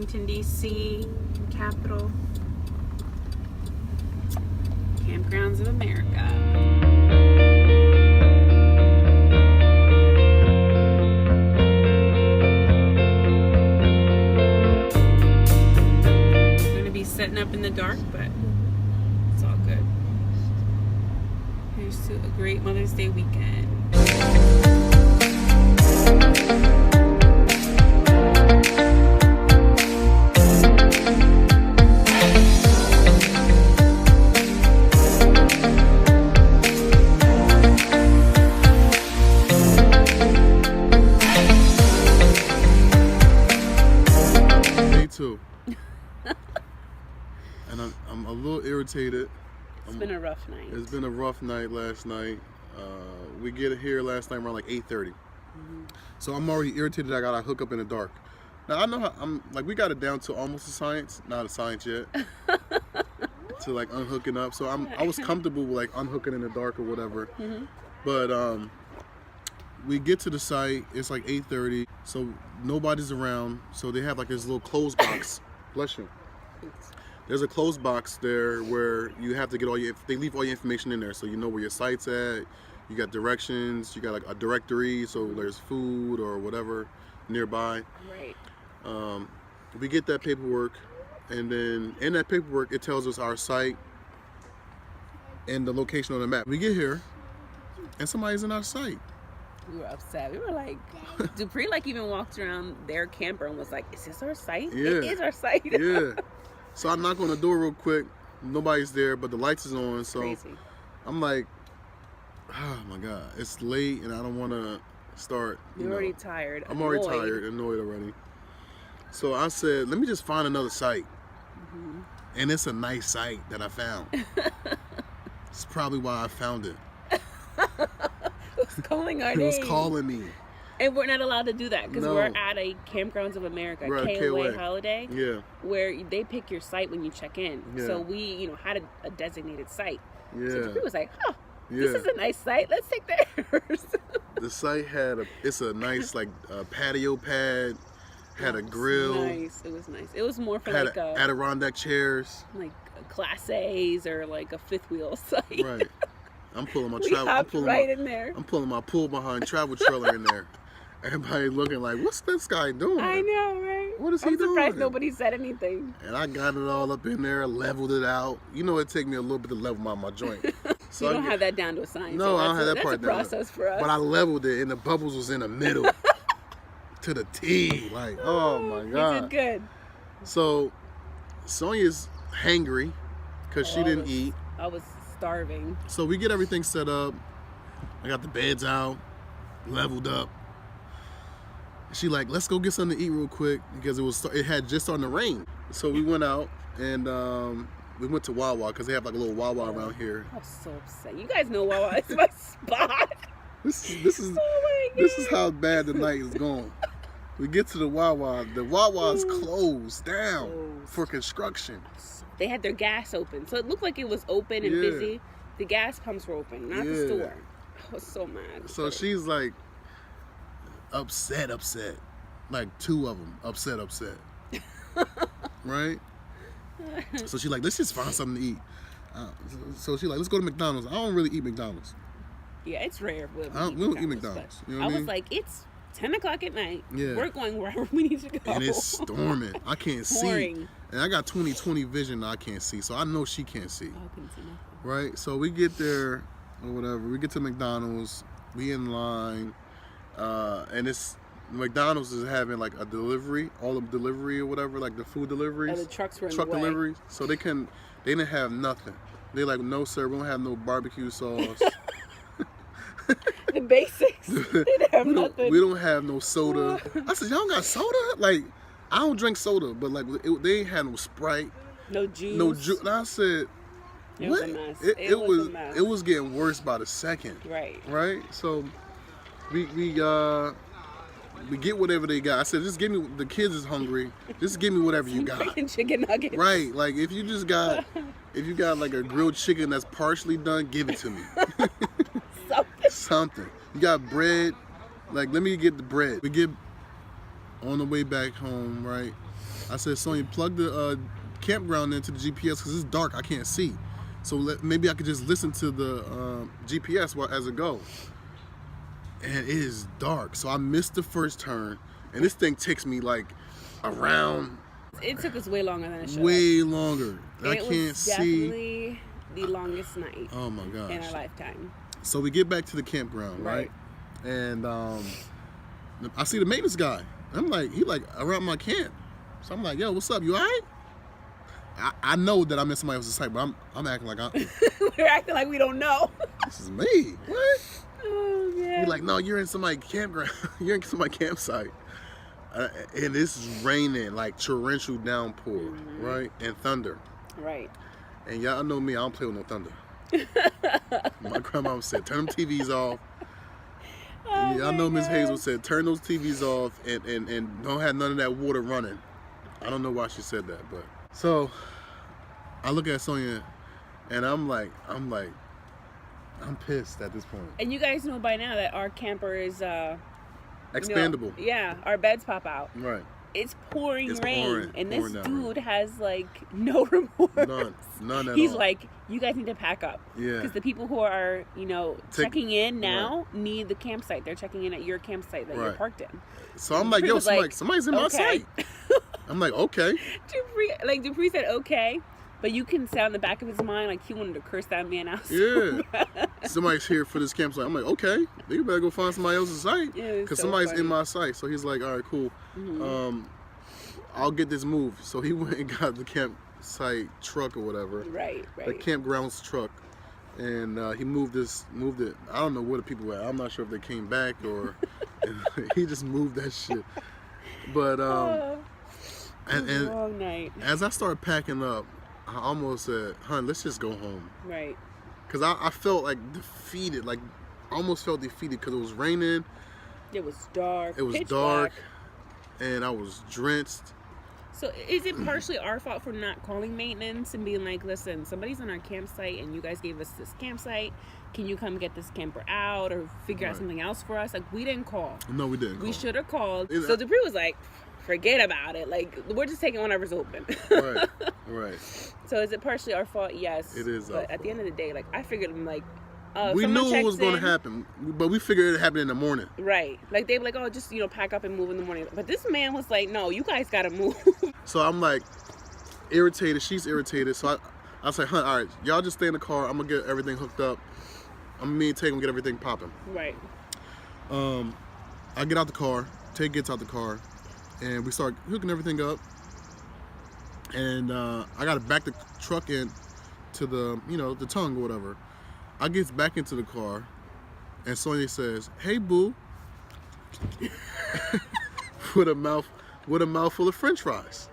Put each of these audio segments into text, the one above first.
Washington, D.C., capital. Campgrounds of America. Setting up in the dark, but it's all good. Here's to a great Mother's Day weekend. Day 2. And I'm a little irritated. It's been a rough night. It's been a rough night last night. We get here last night around like 8:30. So I'm already irritated. I gotta hook up in the dark. Now I know how we got it down to almost a science, not a science yet, to like unhooking up. So I was comfortable with like unhooking in the dark or whatever. But we get to the site. It's like 8:30, so nobody's around. So they have like this little closed box. Bless you. There's a closed box there where you have to get they leave all your information in there, so you know where your site's at. You got directions, you got like a directory, so there's food or whatever nearby. Right. We get that paperwork, and then in that paperwork it tells us our site and the location on the map. We get here, and somebody's in our site. We were upset. We were like, Dupree even walked around their camper and was like, "Is this our site? Yeah. It is our site." Yeah. So I knock on the door real quick. Nobody's there, but the lights is on. So Crazy. I'm like, oh my God, it's late and I don't want to start. You're already tired. I'm already tired, annoyed already. So I said, let me just find another site. And it's a nice site that I found. It's probably why I found it. It was calling our name. It was calling me. And we're not allowed to do that because No. we're at a Campgrounds of America, We're at KOA KOA. holiday, Yeah. where they pick your site when you check in. Yeah. So we, had a designated site. Yeah. So Dupree was like, Yeah. this is a nice site. Let's take theirs. The site had it's a nice patio pad, had a grill. Nice. It was nice. It was more for Had Adirondack chairs. like Class A's or like a fifth wheel site. Right. I'm pulling my We travel. hopped in there. I'm pulling my pull behind travel trailer in there. Everybody looking like, what's this guy doing? I know, right? What is he I'm doing? surprised nobody said anything. And I got it all up in there, leveled it out. It take me a little bit to level my joint. So You don't have that down to a science. No, so I don't have that part down. down. That's a process for us. But I leveled it, and the bubbles was in the middle, to the T. Like, oh my God. You did good. So Sonia's hangry because she didn't eat. I was starving. So we get everything set up. I got the beds out, leveled up. She like, let's go get something to eat real quick because it had just started to rain. So we went out and we went to Wawa because they have like a little Wawa around here. I was so upset. You guys know Wawa is my spot. This is Oh my this is how bad the night is going. We get to the Wawa. The Wawa is closed down for construction. They had their gas open, so it looked like it was open and busy. The gas pumps were open, not the store. I was so mad. So she's like upset. Like two of them upset. Right? So she's like, let's just find something to eat. So she's like, let's go to McDonald's. I don't really eat McDonald's. Yeah, it's rare. We don't eat McDonald's. You know what I mean? was like, it's 10 o'clock at night. Yeah. We're going wherever we need to go. And it's storming. I can't see. Pouring. And I got 20/20 vision. I can't see. So I know she can't see. I couldn't see nothing. Right? So we get there or whatever. We get to McDonald's. We in line. And McDonald's is having like a delivery, all of delivery or whatever, like the food deliveries. Oh, the trucks were in Truck the way. deliveries. So they didn't have nothing. They like, no sir, we don't have no barbecue sauce. The basics. They didn't have nothing. We don't have no soda. I said, y'all got soda? Like, I don't drink soda, but like they ain't had no Sprite. No juice. No juice. And I said, It what? was a mess. It was getting worse by the second. Right. Right? So we get whatever they got. I said, just give me, the kids is hungry. Just give me whatever you got. Freaking chicken nuggets. Right. Like if you got like a grilled chicken that's partially done, give it to me. Something. You got bread. Like, let me get the bread. We get on the way back home, right? I said, Sonia, plug the campground into the GPS because it's dark. I can't see. So maybe I could just listen to the GPS as it goes. And it is dark. So I missed the first turn. And this thing takes me like around. It took us way longer than it should. Way longer. I can't see. Definitely the longest night. Oh my gosh. In our lifetime. So we get back to the campground, right? And I see the maintenance guy. I'm like, he like around my camp. So I'm like, yo, what's up? You all right? I know that I'm in somebody else's site, but I'm acting like we're acting like we don't know. This is me. What? Oh man. He's like, no, you're in somebody's campground. You're in somebody's campsite. And this is raining, like torrential downpour, right? And thunder. Right. And y'all know me, I don't play with no thunder. My grandma said, turn them TVs off. Oh Y'all know Miss Hazel said, turn those TVs off and don't have none of that water running. I don't know why she said that, but. So, I look at Sonia, and I'm pissed at this point. And you guys know by now that our camper is expandable. Yeah, our beds pop out. Right. It's pouring rain, pouring, and pouring this dude has like no remorse. None at He's all. like, you guys need to pack up. Yeah. Because the people who are, checking in now need the campsite. They're checking in at your campsite that you're parked in. So I'm like, yo, somebody's in my site. I'm like, okay. Dupree said okay, but you can say on the back of his mind like he wanted to curse that man out. Yeah. Somebody's here for this campsite. I'm like, okay, you better go find somebody else's site because somebody's in my site. So he's like, all right, cool. I'll get this moved. So he went and got the campsite truck or whatever. Right. The campground's truck. And he moved it. I don't know where the people were at. I'm not sure if they came back or he just moved that shit. But and long night. As I started packing up, I almost said, "Hun, let's just go home." Right. Because I felt like defeated, like almost felt defeated because it was raining. It was dark. It was dark, and I was drenched. So is it partially our fault for not calling maintenance and being like, listen, somebody's on our campsite and you guys gave us this campsite. Can you come get this camper out or figure out something else for us? Like, we didn't call. No, we didn't. We should have called. So Dupree was like, forget about it. Like, we're just taking whatever's open. Right. So is it partially our fault? Yes. It is. But at the end of the day, like, I figured like, we knew what was going to happen, but we figured it happened in the morning. Right. Like, they were like, oh, just, pack up and move in the morning. But this man was like, no, you guys got to move. So I'm like irritated. She's irritated. So I was like, all right, y'all just stay in the car. I'm going to get everything hooked up. Me and Tay going to get everything popping. Right. I get out the car. Tay gets out the car. And we start hooking everything up. And I got to back the truck in to the, the tongue or whatever. I get back into the car, and Sonia says, "Hey, boo," with a mouthful of French fries,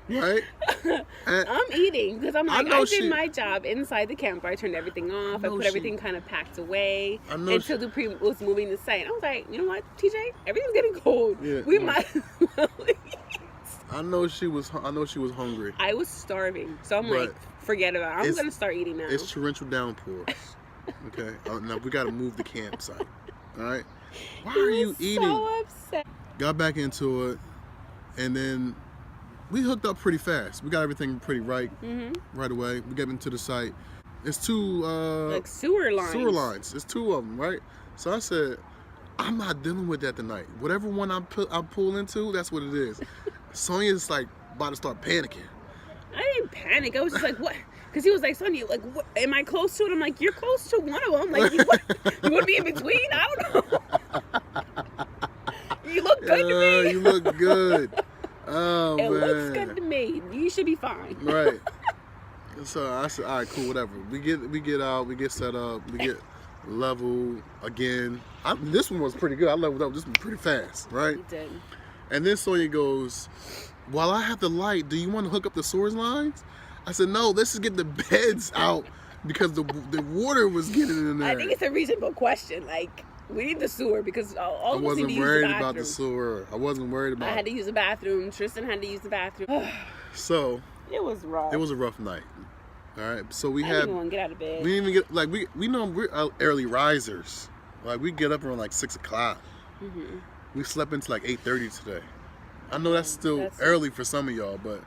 right? And I'm eating because I'm like, I did my job inside the camper. I turned everything off. I put everything kind of packed away until Dupree was moving the site. I was like, you know what, TJ, everything's getting cold. Yeah, we might as well eat. I know she was hungry. I was starving, so I'm like, forget about it. I'm gonna start eating now. It's torrential downpour. Okay, now we gotta move the campsite. All right, why are you eating? So upset. Got back into it, and then we hooked up pretty fast. We got everything pretty right away. We got into the site. It's two like sewer lines. Sewer lines. It's two of them, right? So I said, I'm not dealing with that tonight. Whatever one I pull into, that's what it is. Sonia's like about to start panicking. I didn't panic. I was just like, what? Because he was like, Sonia, like, what, am I close to it? I'm like, you're close to one of them. Like, you want to be in between? I don't know. You look good to me. You look good. Oh, it man. Looks good to me. You should be fine. Right. So I said, all right, cool, whatever. We get out, we get set up, we get level again. This one was pretty good. I leveled up this one pretty fast, right? You did. And then Sonia goes, while I have the light, do you want to hook up the sewers lines? I said, no, let's just get the beds out because the water was getting in there. I think it's a reasonable question. Like, we need the sewer because all of us need to use the bathroom. I wasn't worried about the sewer. I wasn't worried about it. I had to use the bathroom. Tristan had to use the bathroom. So. It was rough. It was a rough night. All right. So we I had. didn't even want to get out of bed. We didn't even get, like, we know we're early risers. Like, we get up around like 6 o'clock. We slept until like 8:30 today. I know that's still early for some of y'all, but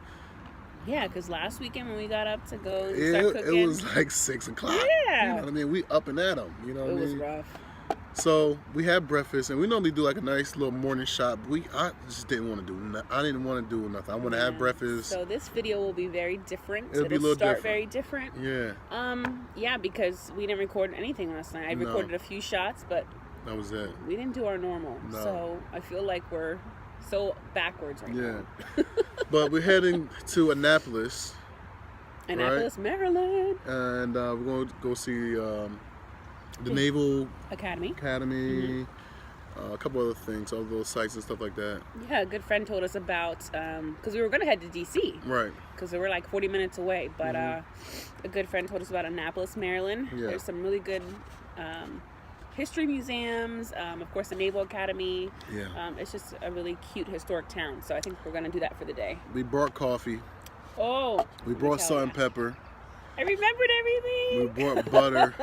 yeah, because last weekend when we got up to go and start cooking, it was like 6 o'clock. Yeah, you know what I mean. We up and at 'em. You know what I mean. It was rough. So we had breakfast, and we normally do like a nice little morning shop. I just didn't want to do. I didn't want to do nothing. I want to have breakfast. So this video will be very different. It'll be a little start different. Very different. Yeah. Yeah, because we didn't record anything last night. I recorded a few shots, but that was it. We didn't do our normal. No. So I feel like we're so backwards right now. But we're heading to Annapolis. Annapolis, right? Maryland. And we're going to go see the Naval Academy. A couple other things, all those sites and stuff like that. Yeah, a good friend told us about, because we were going to head to D.C. Right. Because we were like 40 minutes away. But a good friend told us about Annapolis, Maryland. Yeah. There's some really good history museums, of course the Naval Academy. Yeah. It's just a really cute historic town. So I think we're going to do that for the day. We brought coffee. Oh. We brought salt and pepper. I remembered everything. We brought butter.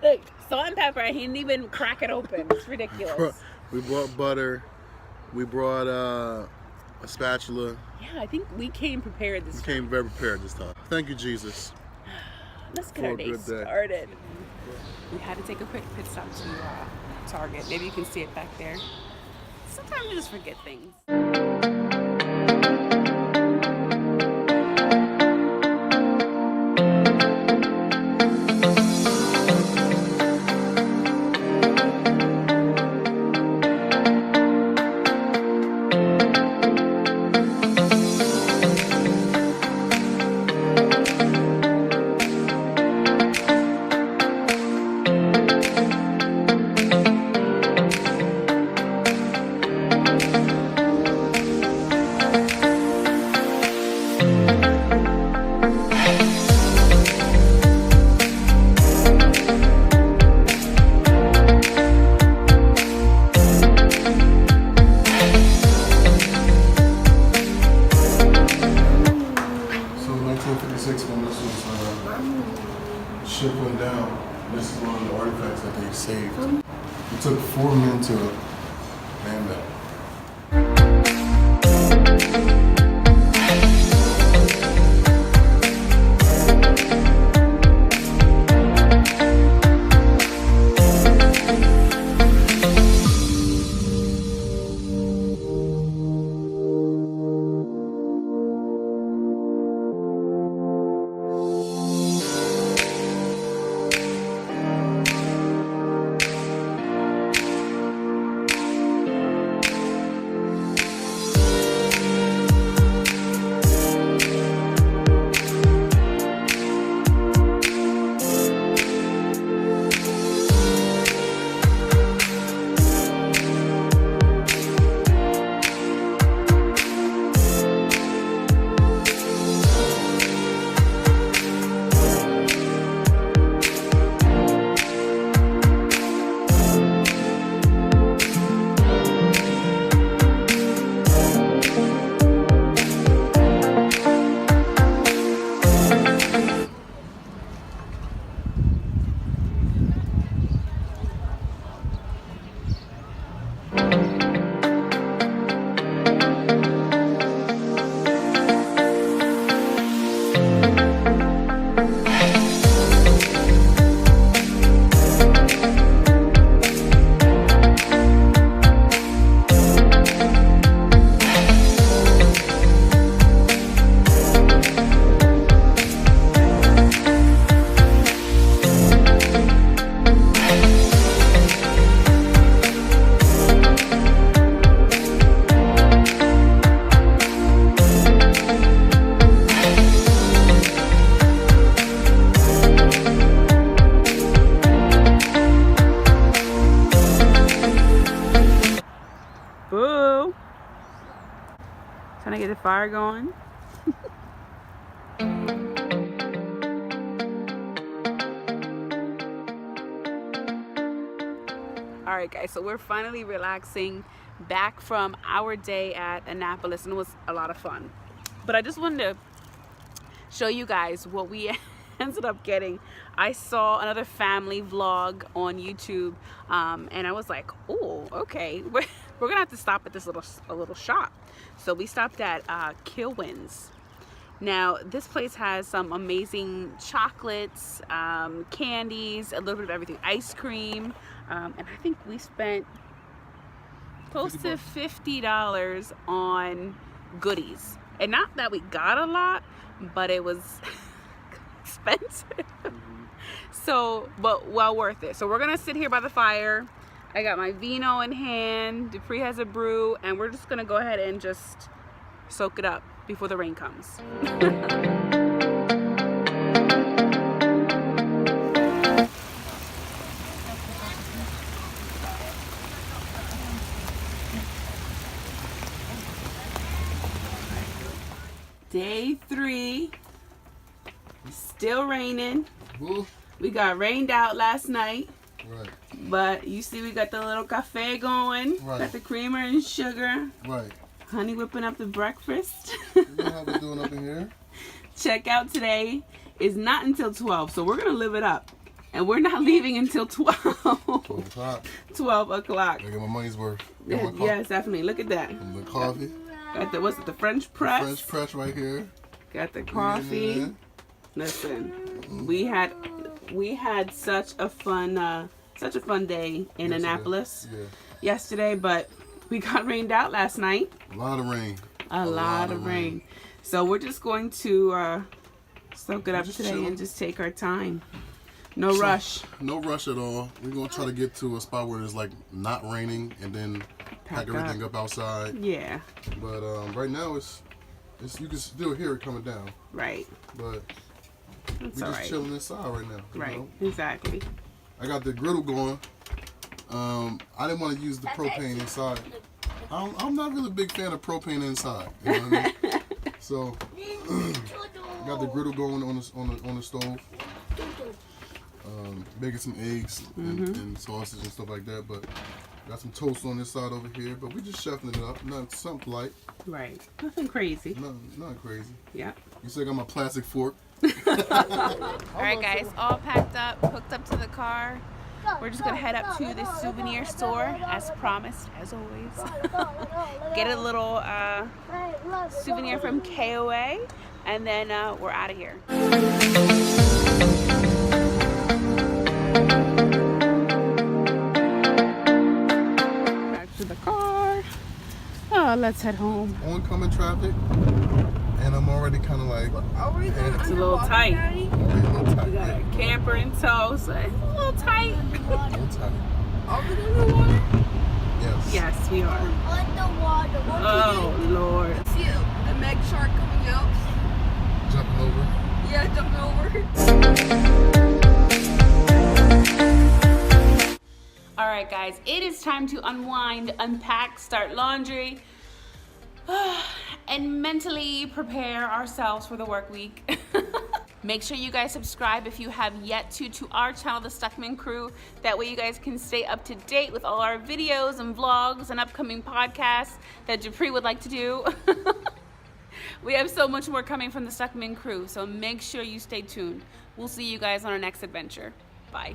Look, salt and pepper, he didn't even crack it open. It's ridiculous. We brought butter. We brought a spatula. Yeah, I think we came prepared this time. We came very prepared this time. Thank you, Jesus. Let's get our day started. We had to take a quick pit stop to Target. Maybe you can see it back there. Sometimes we just forget things. Ship went down. This is one of the artifacts that they saved. It took 4 men to man that. Boo! Trying to get the fire going. Alright guys, so we're finally relaxing back from our day at Annapolis, and it was a lot of fun. But I just wanted to show you guys what we ended up getting, I saw another family vlog on YouTube, and I was like, oh, okay, we're gonna have to stop at this little shop. So we stopped at Kilwin's. Now this place has some amazing chocolates, candies, a little bit of everything, ice cream, and I think we spent close to $50 on goodies. And not that we got a lot, but it was expensive. So, but well worth it. So we're gonna sit here by the fire. I got my vino in hand, Dupree has a brew, and we're just gonna go ahead and just soak it up before the rain comes. Day 3, still raining. Woo. We got rained out last night. Right. But you see we got the little cafe going. Right. Got the creamer and sugar. Right. Honey whipping up the breakfast. You know how we doing up in here? Checkout today is not until 12, so we're going to live it up. And we're not leaving until 12. 12 o'clock. 12 o'clock. I get my money's worth. Yes, definitely. Look at that. And the coffee. Got the, what's it, the French press? The French press right here. Got the coffee. Yeah. Listen, we had such a fun day in Annapolis yesterday, but we got rained out last night. A lot of rain. A lot of rain. So we're just going to soak it up today and just take our time. No rush. No rush at all. We're gonna try to get to a spot where it's like not raining and then pack everything up outside. Yeah. But right now it's you can still hear it coming down. Right. But we're just chilling inside right now. Right. Know? Exactly. I got the griddle going. I didn't want to use the propane inside. I'm not really a big fan of propane inside. You know what I mean? So got the griddle going on the stove. Making some eggs and sausage and stuff like that, but got some toast on this side over here. But we just shuffling it up, something light. Right, nothing crazy. Nothing crazy. Yeah. You still got my plastic fork. All right, guys, all packed up, hooked up to the car. We're just gonna head up to the souvenir store, as promised, as always. Get a little souvenir from KOA, and then we're out of here. To the car. Oh, let's head home. Oncoming traffic, and I'm already kind of like. It's a little tight. We got a camper in tow, so it's a little tight. A little tight. Are we in the water? Yes. Yes, we are. Underwater. Oh Lord. See a meg shark coming out. Jumping over. Yeah, jumping over. All right, guys, it is time to unwind, unpack, start laundry, and mentally prepare ourselves for the work week. Make sure you guys subscribe if you have yet to our channel, The Stuckman Crew. That way you guys can stay up to date with all our videos and vlogs and upcoming podcasts that Dupree would like to do. We have so much more coming from The Stuckman Crew, so make sure you stay tuned. We'll see you guys on our next adventure. Bye.